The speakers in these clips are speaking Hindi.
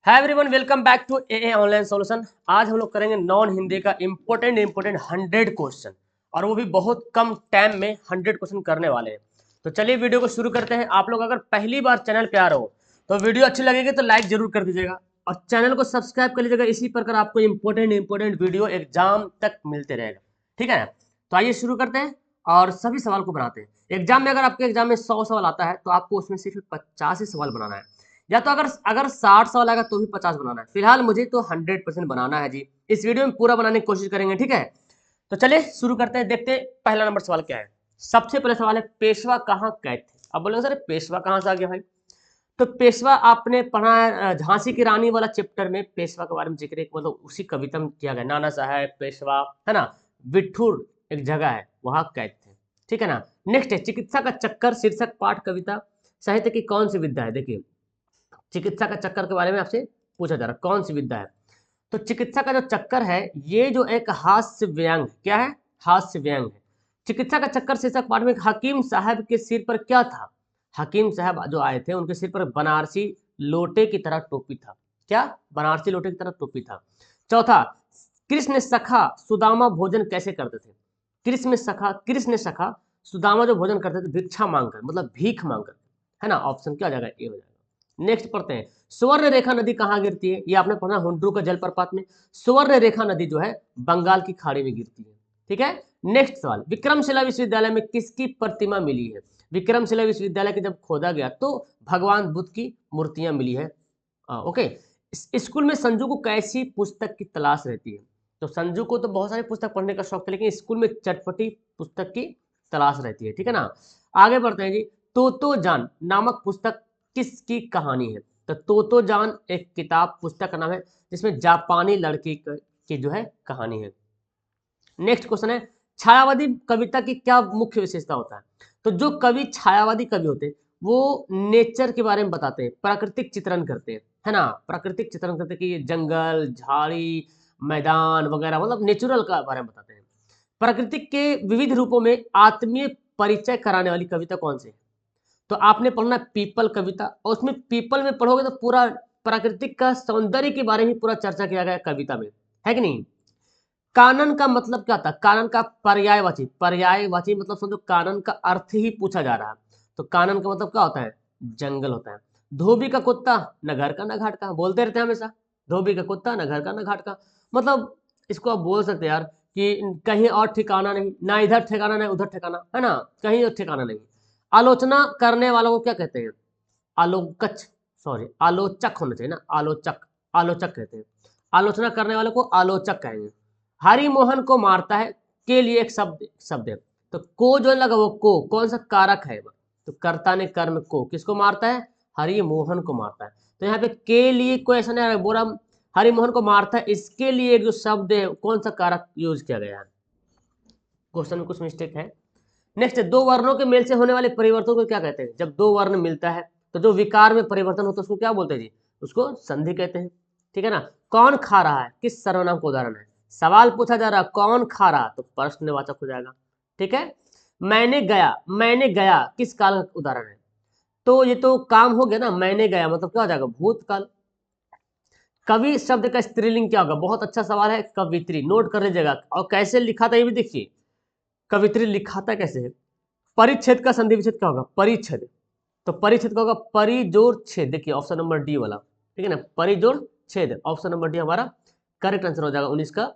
Hi everyone, welcome back to a online solution. आज हम लोग करेंगे नॉन हिंदी का इंपॉर्टेंट 100 क्वेश्चन, और वो भी बहुत कम टाइम में 100 क्वेश्चन करने वाले हैं। तो चलिए वीडियो को शुरू करते हैं। आप लोग अगर पहली बार चैनल पे आ रहे हो तो वीडियो अच्छी लगेगी तो लाइक जरूर कर दीजिएगा और चैनल को सब्सक्राइब कर लीजिएगा। इसी प्रकार आपको इंपॉर्टेंट वीडियो एग्जाम तक मिलते रहेगा, ठीक है ना। तो आइए शुरू करते हैं और सभी सवाल को बनाते हैं। एग्जाम में अगर आपके एग्जाम में 100 सवाल आता है तो आपको उसमें सिर्फ 50 ही सवाल बनाना है, या तो अगर अगर 60 सवाल आएगा तो भी 50 बनाना है। फिलहाल मुझे तो 100% बनाना है जी। इस वीडियो में पूरा बनाने की कोशिश करेंगे, ठीक है। तो चलिए शुरू करते हैं, देखते हैं पहला नंबर सवाल क्या है। सबसे पहले सवाल है, पेशवा कहाँ कैद थे। अब बोलेंगे सर पेशवा कहाँ से आ गया भाई। तो पेशवा आपने पढ़ा है झांसी की रानी वाला चैप्टर में पेशवा के बारे में जिक्र मतलब उसी कविता में किया गया। नाना साहब पेशवा है ना, बिठूर एक जगह है वहां कैद थे, ठीक है ना। नेक्स्ट है, चिकित्सा का चक्कर शीर्षक पाठ कविता साहित्य की कौन सी विद्या है। देखिए चिकित्सा का चक्कर के बारे में आपसे पूछा जा रहा है, कौन सी विद्या है। तो चिकित्सा का जो चक्कर है ये जो एक हास्य व्यंग, क्या है, हास्य व्यंग है। चिकित्सा का चक्कर शीर्षक पाठ में हकीम साहब के सिर पर क्या था। हकीम साहब जो आए थे उनके सिर पर बनारसी लोटे की तरह टोपी था। क्या, बनारसी लोटे की तरह टोपी था। चौथा, कृष्ण सखा सुदामा भोजन कैसे करते थे। कृष्ण सखा सुदामा जो भोजन करते थे भिक्षा मांगकर, मतलब भीख मांगकर, है ना। ऑप्शन क्या हो जाएगा, ए हो जाएगा। नेक्स्ट पढ़ते हैं, सुवर्ण रेखा नदी कहाँ गिरती है। ये आपने पढ़ा हुंड्रू का जलप्रपात में। सुवर्ण रेखा नदी जो है बंगाल की खाड़ी में गिरती है, ठीक है। नेक्स्ट सवाल, विक्रमशिला विश्वविद्यालय में किसकी प्रतिमा मिली है। विक्रमशिला विश्वविद्यालय के जब खोदा गया तो भगवान बुद्ध की मूर्तियां मिली है। ओके। स्कूल में संजू को कैसी पुस्तक की तलाश रहती है। तो संजू को तो बहुत सारी पुस्तक पढ़ने का शौक था, लेकिन स्कूल में चटपटी पुस्तक की तलाश रहती है, ठीक है ना। आगे बढ़ते हैं जी। तोतो जान नामक पुस्तक किसकी कहानी है। तो तोतो जान एक किताब पुस्तक का नाम है जिसमें जापानी लड़की की जो है कहानी है। नेक्स्ट क्वेश्चन है, छायावादी कविता की क्या मुख्य विशेषता होता है। तो जो कवि छायावादी कवि होते हैं वो नेचर के बारे में बताते हैं, प्राकृतिक चित्रण करते हैं, है ना। प्राकृतिक चित्रण करते हैं कि ये जंगल झाड़ी मैदान वगैरह, मतलब नेचुरल का बारे में बताते हैं। प्राकृतिक के विविध रूपों में आत्मीय परिचय कराने वाली कविता कौन सी है। तो आपने पढ़ना है पीपल कविता, और उसमें पीपल में पढ़ोगे तो पूरा प्राकृतिक का सौंदर्य के बारे में पूरा चर्चा किया गया कविता में, है कि नहीं। कानन का मतलब क्या था। कानन का पर्यायवाची मतलब समझो, कानन का अर्थ ही पूछा जा रहा है। तो कानन का मतलब क्या होता है, जंगल होता है। धोबी का कुत्ता न घर का न घाट का, बोलते रहते हैं हमेशा, धोबी का कुत्ता न घर का न घाट का। मतलब इसको आप बोल सकते हैं यार कि कहीं और ठिकाना नहीं, ना इधर ठिकाना ना उधर ठिकाना, है ना, कहीं और ठिकाना नहीं। आलोचना करने वालों को क्या कहते हैं। आलोकच, सॉरी आलोचक होना चाहिए ना, आलोचक, आलोचक कहते हैं। आलोचना करने वालों को आलोचक कहेंगे। हरि मोहन को मारता है के लिए एक शब्द शब्द है। तो को जो लगा वो को कौन सा कारक है वो? तो कर्ता ने कर्म को किसको मारता है, हरि मोहन को मारता है। तो यहाँ पे के लिए कोई ऐसा नहीं बोला, हरि मोहन को मारता है, इसके लिए एक जो शब्द है कौन सा कारक यूज किया गया है। क्वेश्चन में कुछ मिस्टेक है। नेक्स्ट, दो वर्णों के मेल से होने वाले परिवर्तन को क्या कहते हैं। जब दो वर्ण मिलता है तो जो विकार में परिवर्तन होता है उसको क्या बोलते हैं जी, उसको संधि कहते हैं, ठीक है ना। कौन खा रहा है किस सर्वनाम का उदाहरण है। सवाल पूछा जा रहा है कौन खा रहा, तो प्रश्नवाचक हो जाएगा, ठीक है। मैंने गया किस काल का उदाहरण है। तो ये तो काम हो गया ना, मैंने गया मतलब क्या हो जाएगा, भूतकाल। कवि शब्द का स्त्रीलिंग क्या होगा, बहुत अच्छा सवाल है। कवित्री, नोट कर लीजिएगा। और कैसे लिखा था ये भी देखिए, कवित्री लिखाता कैसे है। परिच्छेद का संधि विच्छेद क्या होगा, परिच्छेद। तो परिच्छेद का होगा परिजोड़ छेद, देखिए ऑप्शन नंबर डी वाला, ठीक है ना, परिजोड़ छेद। ऑप्शन नंबर डी हमारा करेक्ट आंसर हो जाएगा 19 का,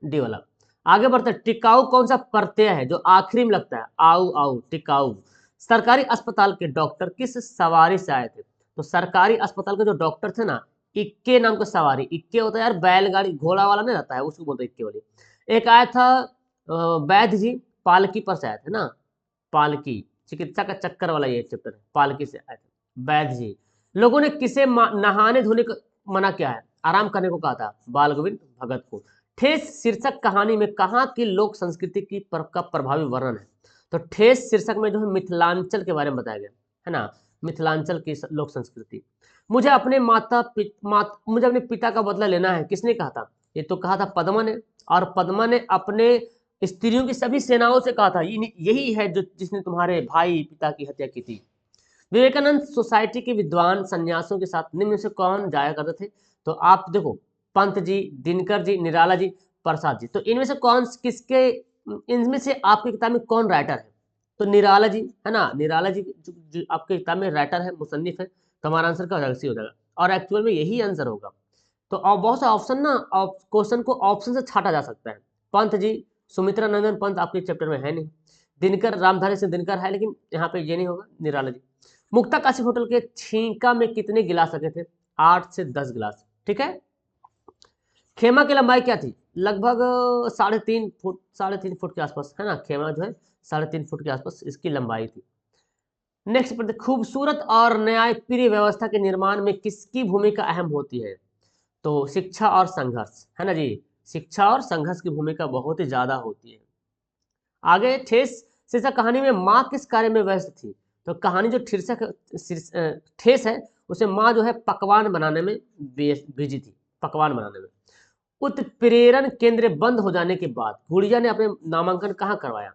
डी वाला। आगे बढ़ते हैं, टिकाऊ कौन सा प्रत्यय है जो आखिरी में लगता है, आऊ आऊ, टिकाऊ। सरकारी अस्पताल के डॉक्टर किस सवारी से आए थे। तो सरकारी अस्पताल के जो डॉक्टर थे ना, इक्के नाम का सवारी, इक्के होता है यार बैलगाड़ी घोड़ा वाला नहीं रहता है, उसको बोलते हैं इक्के वाली। एक आया था वैद्य जी, पालकी पर से आए थे ना, पालकी, चिकित्सा का चक्कर वाला ये चैप्टर है, पालकी से आए थे वैद्य जी। लोगों ने किसे नहाने धोने को मना किया है, आराम करने को कहा था, बाल गोविंद भगत को। ठेस शीर्षक कहानी में कहाँ की लोक संस्कृति की का प्रभावी वर्णन है। तो ठेस शीर्षक में जो है मिथिलांचल के बारे में बताया गया, है ना, मिथिलांचल की लोक संस्कृति। मुझे अपने पिता का बदला लेना है, किसने कहा था। ये तो कहा था पद्मा ने, और पद्मा ने अपने स्त्रियों की सभी सेनाओं से कहा था यही है जो जिसने तुम्हारे भाई पिता की हत्या की थी। विवेकानंद सोसाइटी के विद्वान सन्यासियों के साथ निम्न में से कौन जाया करते थे? तो आप देखो, पंत जी, दिनकर जी, निराला जी, प्रसाद जी। तो इनमें से कौन किसके, इनमें से आपकी किताब में कौन राइटर है? तो निराला जी है ना, निराला जी जो आपकी किताब में राइटर है, मुसन्निफ है। तो हमारा आंसर क्या हो जाएगा? सी हो जाएगा, और एक्चुअल में यही आंसर होगा। तो और बहुत सा ऑप्शन ना, क्वेश्चन को ऑप्शन से छाटा जा सकता है। पंत जी, सुमित्रा नंदन पंत आपके चैप्टर में है नहीं। दिनकर, रामधारी सिंह दिनकर है, लेकिन यहाँ पे ये नहीं होगा, निराला जी। मुक्ता काशी होटल के छींका में कितने गिलास रखे थे? 8 से 10 गिलास, ठीक है। खेमा की लंबाई क्या थी? लगभग 3.5 फुट, 3.5 फुट के आसपास, है ना। खेमा जो है 3.5 फुट के आसपास इसकी लंबाई थी। नेक्स्ट पर, खूबसूरत और न्यायप्रिय व्यवस्था के निर्माण में किसकी भूमिका अहम होती है? तो शिक्षा और संघर्ष, है ना जी। शिक्षा और संघर्ष की भूमिका बहुत ही ज्यादा होती है। आगे, ठेस शीर्षक कहानी में माँ किस कार्य में व्यस्त थी? तो कहानी जो ठेस है, उसे माँ जो है पकवान बनाने में बिजी थी, पकवान बनाने में। उत्प्रेरण केंद्र बंद हो जाने के बाद गुड़िया ने अपने नामांकन कहाँ करवाया?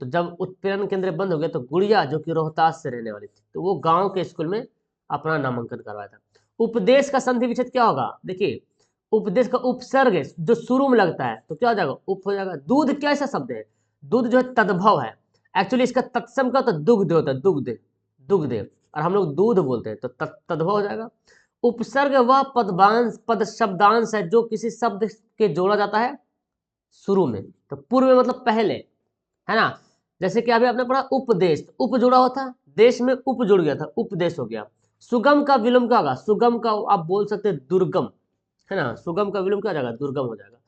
तो जब उत्प्रेरण केंद्र बंद हो गया तो गुड़िया, जो कि रोहतास से रहने वाली थी, तो वो गांव के स्कूल में अपना नामांकन करवाया था। उपदेश का संधि विच्छेद क्या होगा? देखिए, उपदेश का उपसर्ग जो शुरू में लगता है तो क्या हो जाएगा? उप हो जाएगा। दूध कैसा शब्द है? दूध जो है तद्भव है। एक्चुअली इसका तत्सम का तो दुग्ध होता है, दुग्ध, दुग्ध, और हम लोग दूध बोलते हैं, तो तद्भव हो जाएगा। उपसर्ग वह पदवांश, पद शब्दांश है जो किसी शब्द के जोड़ा जाता है शुरू में। तो पूर्व में मतलब पहले, है ना। जैसे कि अभी आपने पढ़ा उपदेश, उप जुड़ा हुआ था, देश में उप जुड़ गया था, उपदेश हो गया। सुगम का विलोम क्या होगा? सुगम का आप बोल सकते हैं दुर्गम, है ना। सुगम का विलोम क्या हो जाएगा? दुर्गम हो जाएगा।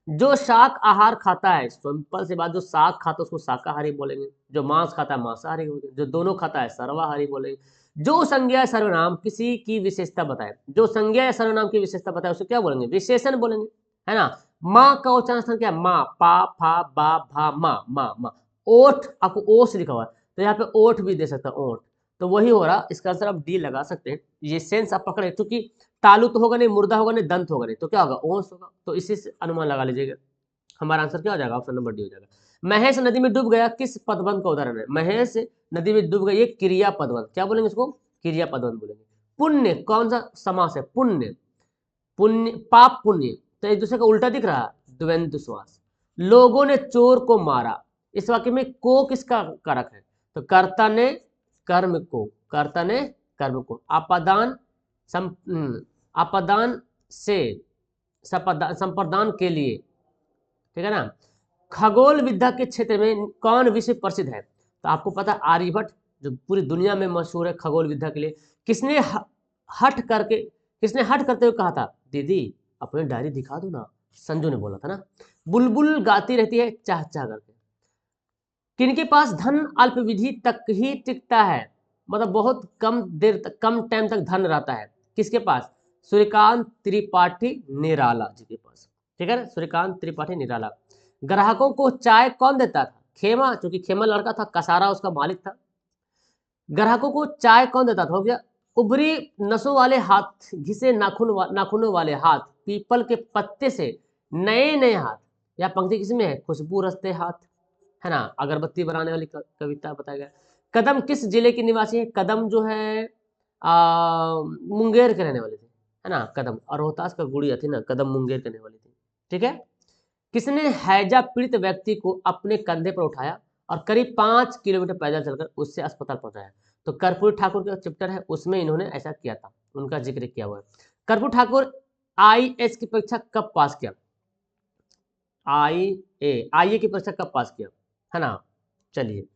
जो शाक आहार खाता है, सिंपल सी बात, जो शाक खाता है उसको शाकाहारी बोलेंगे, जो मांस खाता है मांसाहारी बोलेंगे, जो दोनों खाता है सर्वाहारी बोलेंगे। जो संज्ञा या सर्वनाम किसी की विशेषता बताए, जो संज्ञा या सर्वनाम की विशेषता बताए उसे क्या बोलेंगे? विशेषण बोलेंगे, है ना। माँ का उच्चारण स्थान क्या है? माँ, पा, फा, बा, भा, मा, मा, मा। ओठ, आपको ओठ लिखा हुआ है, तो यहाँ पे ओठ भी दे सकता है, ओठ। तो वही हो रहा, इसका आंसर आप डी लगा सकते हैं। ये सेंस आप पकड़े, क्योंकि तालु तो होगा नहीं, मुर्दा होगा नहीं, दंत होगा नहीं, तो क्या होगा? ओंस होगा। तो इसी से अनुमान लगा लीजिएगा। हमारा आंसर क्या हो जाएगा? ऑप्शन नंबर डी हो जाएगा। महेश नदी में डूब गया किस पदबंध का उदाहरण है? महेश नदी में डूब गया, ये क्रिया पदबंध, क्या बोलेंगे इसको? क्रिया पदबंध बोलेंगे। पुण्य कौन सा समास है? पुण्य, पुण्य, पाप पुण्य, तो एक दूसरे का उल्टा दिख रहा है, द्वंद्व समास। लोगों ने चोर को मारा, इस वाक्य में को किसका कारक है? तो कर्ता ने कर्म को, कर्ता ने कर्म को। आपादान आपादान से संप्रदान के लिए, ठीक है ना। खगोल विद्या के क्षेत्र में कौन विश्व प्रसिद्ध है? तो आपको पता है आर्यभट्ट, जो पूरी दुनिया में मशहूर है खगोल विद्या के लिए। किसने हट करके, किसने हट करते हुए कहा था? दीदी अपनी डायरी दिखा दो ना, संजू ने बोला था ना। बुलबुल गाती रहती है चाह चाह करके। किनके पास धन अल्पविधि तक ही टिकता है, मतलब बहुत कम देर तक, कम टाइम तक धन रहता है? किसके पास? सूर्यकांत त्रिपाठी निराला जी के पास, ठीक है ना, सूर्यकांत त्रिपाठी निराला। ग्राहकों को चाय कौन देता था? खेमा, क्योंकि खेमा लड़का था, कसारा उसका मालिक था। ग्राहकों को चाय कौन देता था? हो गया। उभरी नसों वाले हाथ, घिसे नाखूनों वाले हाथ, पीपल के पत्ते से नए नए हाथ, या पंक्ति किसमें है? खुशबू रचते हाथ, है ना। अगरबत्ती बनाने वाली कविता बताया गया। कदम किस जिले के निवासी है? कदम जो है मुंगेर के रहने वाले थे, है ना, कदम। और रोहतास का गुड़िया थी ना, कदम मुंगेर के रहने वाली थी, ठीक है। किसने हैजा पीड़ित व्यक्ति को अपने कंधे पर उठाया और करीब 5 किलोमीटर पैदल चलकर उससे अस्पताल पहुंचाया? तो कर्पूरी ठाकुर का चैप्टर है, उसमें इन्होंने ऐसा किया था, उनका जिक्र किया हुआ है। कर्पूरी ठाकुर आईएएस की परीक्षा कब पास किया? आईए की परीक्षा कब पास किया, है ना। चलिए,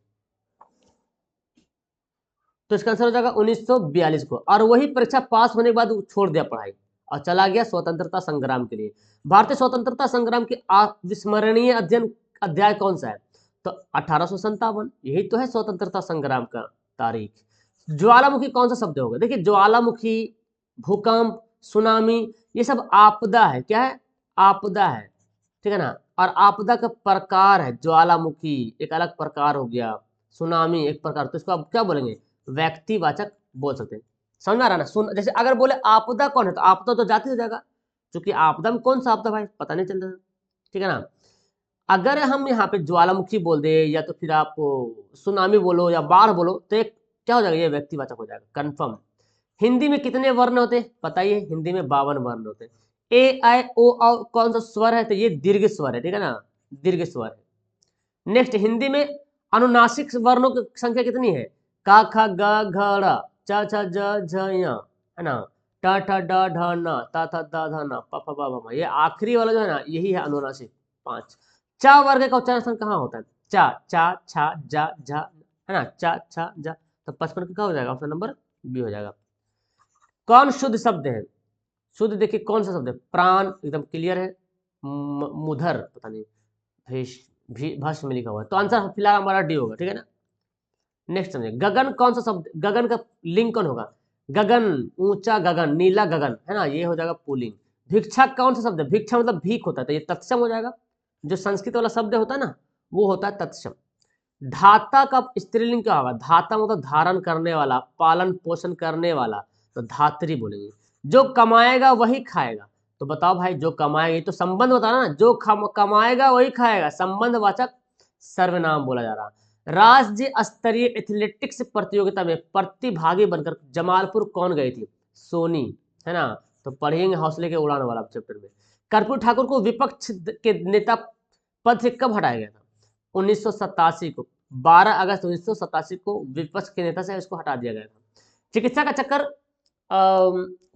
तो इसका आंसर हो जाएगा 1942 को। और वही परीक्षा पास होने के बाद वो छोड़ दिया पढ़ाई और चला गया स्वतंत्रता संग्राम के लिए। भारतीय स्वतंत्रता संग्राम के अविस्मरणीय अध्याय कौन सा है? तो 1857, यही तो है स्वतंत्रता संग्राम का तारीख। ज्वालामुखी कौन सा शब्द होगा? देखिए, ज्वालामुखी, भूकंप, सुनामी, ये सब आपदा है। क्या है? आपदा है, ठीक है ना। और आपदा का प्रकार है, ज्वालामुखी एक अलग प्रकार हो गया, सुनामी एक प्रकार, तो इसको आप क्या बोलेंगे? व्यक्तिवाचक बोल सकते हैं। समझ में आ रहा ना? सुन, जैसे अगर बोले आपदा कौन है, तो आपदा तो जाति हो जाएगा, क्योंकि आपदा में कौन सा आपदा भाई पता नहीं चल रहा, ठीक है ना। अगर हम यहाँ पे ज्वालामुखी बोल दे, या तो फिर आप सुनामी बोलो या बाढ़ बोलो, तो एक क्या हो जाएगा, ये व्यक्तिवाचक हो जाएगा, कंफर्म। हिंदी में कितने वर्ण होते हैं बताइए, हिंदी में 52 वर्ण होते हैं। ए आई ओ औ कौन सा स्वर है, तो ये दीर्घ स्वर है, ठीक है ना, दीर्घ स्वर है। नेक्स्ट, हिंदी में अनुनासिक वर्णों की संख्या कितनी है, का ख ग घ ड़ च छ ज झ य, है ना, ट ठ ड ढ न त थ द ध न प फ ब भ म, ये आखिरी वाला जो है ना यही है अनुनासिक 5। च वर्ग का उच्चारण स्थान कहाँ होता है, चा चा छा जा झा, है ना, चा छा जा, तो 55 का क्या हो जाएगा, ऑप्शन नंबर बी हो जाएगा। कौन शुद्ध शब्द है, शुद्ध देखिए कौन सा शब्द है, प्राण एकदम क्लियर है, मुधर पता नहीं, भस्म में लिखा हुआ है, तो आंसर फिलहाल हमारा डी होगा, ठीक है ना। नेक्स्ट समझिए, गगन कौन सा शब्द, गगन का लिंग कौन होगा, गगन ऊंचा गगन, नीला गगन, है ना, ये हो जाएगा पुल्लिंग। भिक्षा कौन सा शब्द है, भिक्षा मतलब भीख होता है, तो ये तत्सम हो जाएगा। जो संस्कृत वाला शब्द होता है ना वो होता है तत्सम। धाता का स्त्रीलिंग क्या होगा, धाता मतलब धारण करने वाला, पालन पोषण करने वाला, तो धात्री बोलेंगे। जो कमाएगा वही खाएगा, तो बताओ भाई जो कमाएगा, ये तो संबंध बताना ना, जो कमाएगा वही खाएगा, संबंधवाचक सर्वनाम बोला जा रहा। राज्य स्तरीय एथलेटिक्स प्रतियोगिता में प्रतिभागी बनकर जमालपुर कौन गई थी, सोनी, है ना, तो पढ़ेंगे हौसले के उड़ान वाला चैप्टर में। कर्पूरी ठाकुर को विपक्ष के नेता पद से कब हटाया गया था, 1987 को, 12 अगस्त 1987 को विपक्ष के नेता से इसको हटा दिया गया था। चिकित्सा का चक्कर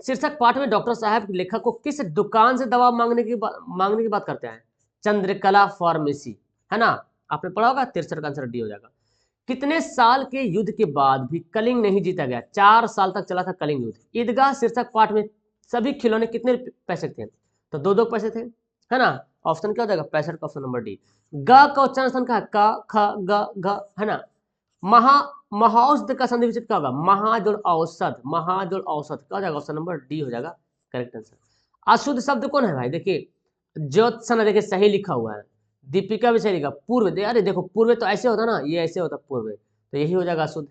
शीर्षक पाठ में डॉक्टर साहब लेखक को किस दुकान से दवा मांगने की बात करते हैं, चंद्रकला फार्मेसी, है ना, आपने पढ़ा होगा, 63 का आंसर डी हो जाएगा। कितने साल के युद्ध के बाद भी कलिंग नहीं जीता गया, 4 साल तक चला था कलिंग युद्ध। ईदगाह शीर्षक पाठ में सभी खिलौने कितने पैसे थे, तो 2-2 पैसे थे, है ना, ऑप्शन क्या हो जाएगा 65 का, ऑप्शन नंबर डी। ग का उच्चारण स्थान का है, क ख ग घ, है ना। महाऔषध का संधि विच्छेद क्या होगा, महाजोड़ औषध, महाजोड़ औषध, क्या हो जाएगा, ऑप्शन नंबर डी हो जाएगा करेक्ट आंसर। अशुद्ध शब्द कौन है भाई, देखिए ज्योत्सन, देखिए सही लिखा हुआ है, दीपिका भी सही लिखा, पूर्व, अरे देखो पूर्व तो ऐसे होता ना, ये ऐसे होता पूर्व, तो यही हो जाएगा अशुद्ध।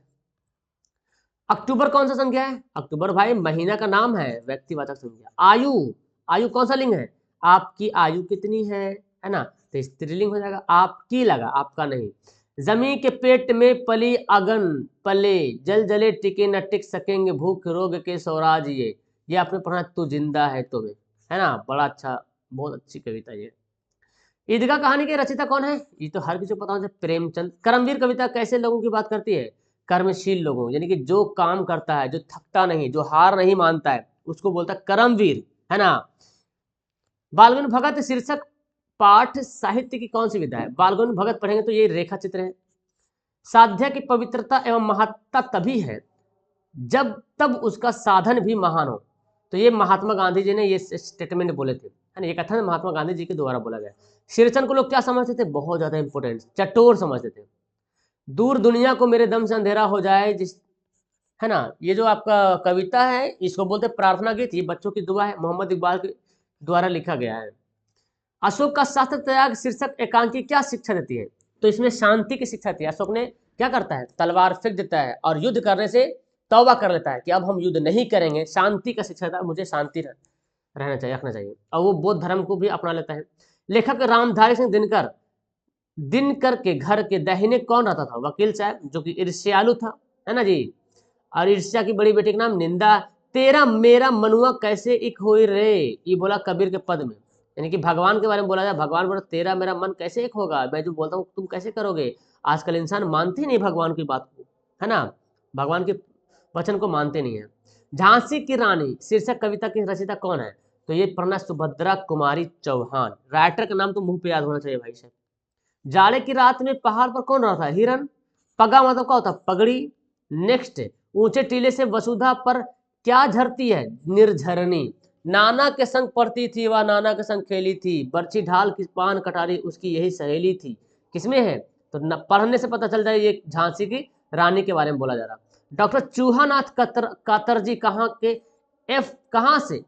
अक्टूबर कौन सा संख्या है, अक्टूबर भाई महीना का नाम है, व्यक्तिवाचक संख्या। आयु, आयु कौन सा लिंग है, आपकी आयु कितनी है ना, तो स्त्रीलिंग हो जाएगा, आपकी लगा, आपका नहीं। जमीन के पेट में पली अगन पले, जल जले टिके न टिक सकेंगे, भूख रोग के स्वराज ये आपने पढ़ा, तू जिंदा है तुम्हें, है ना, बड़ा अच्छा, बहुत अच्छी कविता ये। ईदगाह कहानी के रचयिता कौन है, ये तो हर किसी को पता होना चाहिए, प्रेमचंद। कर्मवीर कविता कैसे लोगों की बात करती है, कर्मशील लोगों, यानी कि जो काम करता है, जो थकता नहीं, जो हार नहीं मानता है, उसको बोलता है कर्मवीर, है ना। बालगुन भगत शीर्षक पाठ साहित्य की कौन सी विधा है, बालगुन भगत पढ़ेंगे तो ये रेखा चित्र है। साध्या की पवित्रता एवं महत्ता तभी है जब तब उसका साधन भी महान हो, तो ये महात्मा गांधी जी ने ये स्टेटमेंट बोले थे, है ना, ये कथन महात्मा गांधी जी के द्वारा बोला गया। शेरचंद को लोग क्या समझते थे, बहुत ज्यादा इंपॉर्टेंट, चटोर समझते थे। दूर दुनिया को मेरे दम से अंधेरा हो जाए जिस, है ना, ये जो आपका कविता है इसको बोलते प्रार्थना गीत, ये बच्चों की दुआ है, मोहम्मद इकबाल के द्वारा लिखा गया है। अशोक का शास्त्र त्याग शीर्षक एकांकी क्या शिक्षा देती है, तो इसमें शांति की शिक्षा देती है। अशोक ने क्या करता है, तलवार फेंक देता है और युद्ध करने से तौबा कर लेता है कि अब हम युद्ध नहीं करेंगे, शांति का शिक्षा देता है, मुझे शांति रहना चाहिए, रखना चाहिए, और वो बौद्ध धर्म को भी अपना लेता है। लेखक रामधारी सिंह दिनकर, दिनकर के घर के दाहिने कौन रहता था, वकील साहब, जो कि ईर्ष्यालु था, है ना जी, और ईर्ष्या की बड़ी बेटी का नाम निंदा। तेरा मेरा मनुआ कैसे एक होई रे, ये बोला कबीर के पद में, यानी कि भगवान के बारे में बोला जाए, भगवान बोला तेरा मेरा मन कैसे एक होगा, मैं जो बोलता हूँ तुम कैसे करोगे। आजकल इंसान मानते नहीं भगवान की बात को, है ना, भगवान के वचन को मानते नहीं है। झांसी की रानी शीर्षक कविता की रचयिता कौन है, तो ये पढ़ना सुभद्रा कुमारी चौहान, राइटर का नाम तो मुंह पे याद होना चाहिए भाई साहब। जाड़े की रात में पहाड़ पर कौन रहा था, हिरन। पगा मतलब क्या होता, पगड़ी। नेक्स्ट, ऊंचे टीले से वसुधा पर क्या झरती है, निर्झरनी। नाना के संग पढ़ती थी वह नाना के संग खेली थी, बर्छी ढाल की पान कटारी उसकी यही सहेली थी, किसमें है, तो पढ़ने से पता चल जाए ये झांसी की रानी के बारे में बोला जा रहा। डॉक्टर चूहानाथ कातरजी कहाँ से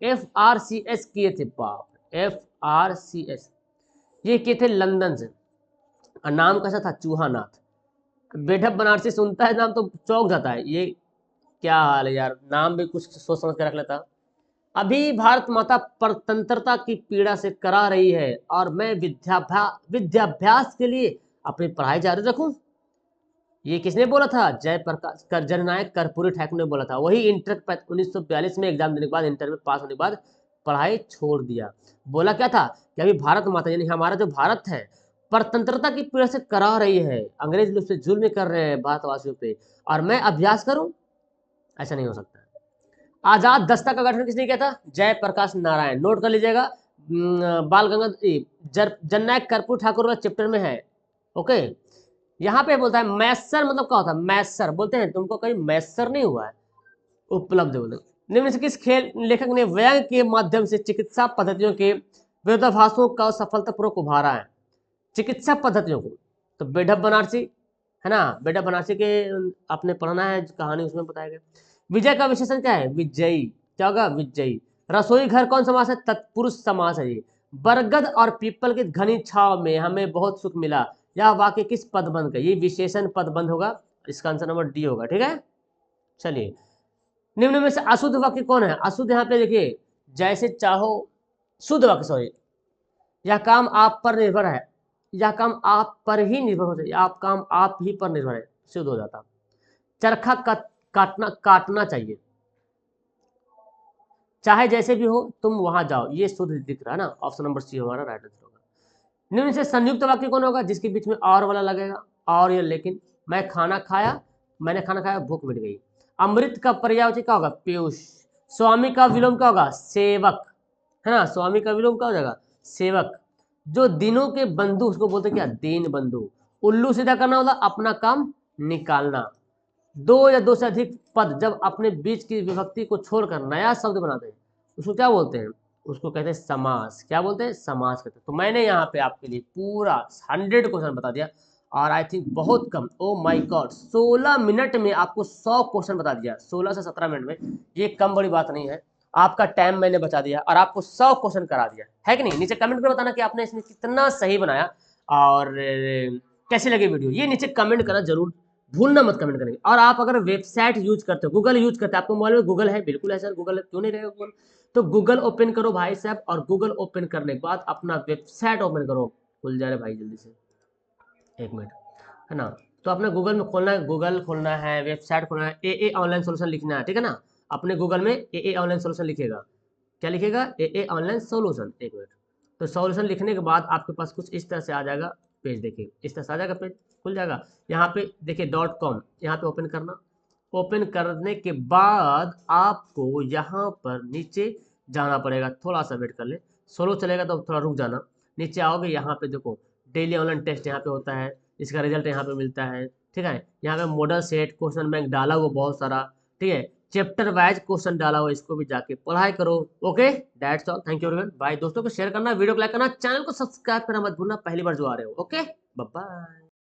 FRCS किए थे, बाप, FRCS ये किए थे लंदन से, और नाम कैसा था, चूहानाथ। बेढप बनारसी सुनता है नाम तो चौंक जाता है, ये क्या हाल है यार, नाम भी कुछ सोच समझ के रख लेता। अभी भारत माता परतंत्रता की पीड़ा से करा रही है और मैं विद्याभ्यास के लिए अपनी पढ़ाई जारी रखूं, ये किसने बोला था? जयप्रकाश जननायक कर्पूरी ठाकुर ने बोला था। वही इंटर 1942 में एग्जाम देने के बाद, इंटर में पास होने के बाद पढ़ाई छोड़ दिया। बोला क्या था कि अभी भारत माता यानी हमारा जो भारत है परतंत्रता की पीड़ा से करा रही है, अंग्रेज लोग से जुल्म कर रहे हैं भारतवासियों पे, और मैं अभ्यास करूं? ऐसा नहीं हो सकता। आजाद दस्ता का गठन किसने किया था? जयप्रकाश नारायण। नोट कर लीजिएगा, बाल गंगाधर जननायक कर्पूरी ठाकुर वाला चैप्टर में है। ओके, यहाँ पे बोलता है मैसर, मतलब क्या होता है मैसर? बोलते हैं तुमको कहीं मैसर नहीं हुआ है? उपलब्ध बोले। निम्न से किस खेल लेखक ने व्यंग के माध्यम से चिकित्सा पद्धतियों के विरोधाभासों का सफलतापूर्वक उभारा है? चिकित्सा पद्धतियों को तो बेढप बनारसी है ना, बेढप बनारसी के आपने पढ़ना है कहानी, उसमें बताया गया। विजय का विशेषण क्या है? विजयी। क्या होगा? विजयी। रसोई घर कौन समास है? तत्पुरुष समास है ये। बरगद और पीपल की घनी छाव में हमें बहुत सुख मिला, यह वाक्य किस पदबंध का? ये विशेषण पदबंध होगा, इसका आंसर नंबर डी होगा। ठीक है, चलिए। निम्न में से अशुद्ध वाक्य कौन है? अशुद्ध यहाँ पे देखिए, जैसे चाहो, शुद्ध वाक्य सॉरी, यह काम आप पर निर्भर है, यह काम आप पर ही निर्भर होता है, आप काम आप ही पर निर्भर है, शुद्ध हो जाता। चरखा काटना चाहिए, चाहे जैसे भी हो तुम वहां जाओ, ये शुद्ध दिख रहा है ना, ऑप्शन नंबर सी हमारा राइट आंसर होगा। निम्न से संयुक्त वाक्य कौन होगा? जिसके बीच में और वाला लगेगा, और या लेकिन। मैंने खाना खाया, भूख मिट गई। अमृत का पर्यायवाची क्या होगा? पीयूष। स्वामी का विलोम क्या होगा? सेवक, है ना, स्वामी का विलोम क्या हो जाएगा? सेवक। जो दिनों के बंधु, उसको बोलते क्या? दीन बंधु। उल्लू सीधा करना होता अपना काम निकालना। दो या दो से अधिक पद जब अपने बीच की विभक्ति को छोड़कर नया शब्द बनाते हैं, उसको क्या बोलते हैं? उसको कहते हैं समास। क्या बोलते हैं? समास कहते हैं। तो मैंने यहाँ पे आपके लिए पूरा 100 क्वेश्चन बता दिया, और आई थिंक बहुत कम, ओ माय गॉड, 16 मिनट में आपको 100 क्वेश्चन बता दिया। 16 से 17 मिनट में, ये कम बड़ी बात नहीं है। आपका टाइम मैंने बचा दिया और आपको 100 क्वेश्चन करा दिया है कि नहीं? नीचे कमेंट कर बताना कि आपने इसमें कितना सही बनाया, और कैसी लगी वीडियो, ये नीचे कमेंट करना जरूर भूलना मत, कमेंट करेंगे। और आप अगर वेबसाइट यूज करते हो, गूगल यूज करते हैं, आपको मोबाइल में गूगल है, बिल्कुल है सर, गूगल क्यों नहीं रहेगा गूगल? तो गूगल ओपन करो भाई साहब, और गूगल ओपन करने के बाद अपना वेबसाइट ओपन करो। खुल जा रहे भाई जल्दी से, एक मिनट, है ना। तो अपने गूगल में खोलना है, गूगल खोलना है, वेबसाइट खोलना है, ए ऑनलाइन सोल्यूशन लिखना है, ठीक है ना। अपने गूगल में ए ऑनलाइन सोल्यूशन लिखेगा। क्या लिखेगा? ए ऑनलाइन सोल्यूशन। एक मिनट, तो सोल्यूशन लिखने के बाद आपके पास कुछ इस तरह से आ जाएगा पेज। देखिए इस तरह से आ जाएगा पेज, खुल जाएगा। यहाँ पे देखिए .com, यहाँ पे ओपन करना। ओपन करने के बाद आपको यहाँ पर नीचे जाना पड़ेगा, थोड़ा सा वेट कर ले, सोलो चलेगा तो थोड़ा रुक जाना। नीचे आओगे, यहाँ पे देखो डेली ऑनलाइन टेस्ट यहाँ पे होता है, इसका रिजल्ट यहाँ पे मिलता है, ठीक है। यहाँ पे मॉडल सेट क्वेश्चन बैंक डाला हुआ बहुत सारा, ठीक है, चैप्टर वाइज क्वेश्चन डाला हुआ, इसको भी जाके पढ़ाई करो। Okay, that's all, thank you everyone, bye. दोस्तों को शेयर करना, वीडियो को लाइक करना, चैनल को सब्सक्राइब करना मत भूलना, पहली बार जो आ रहे हो। Okay, bye bye.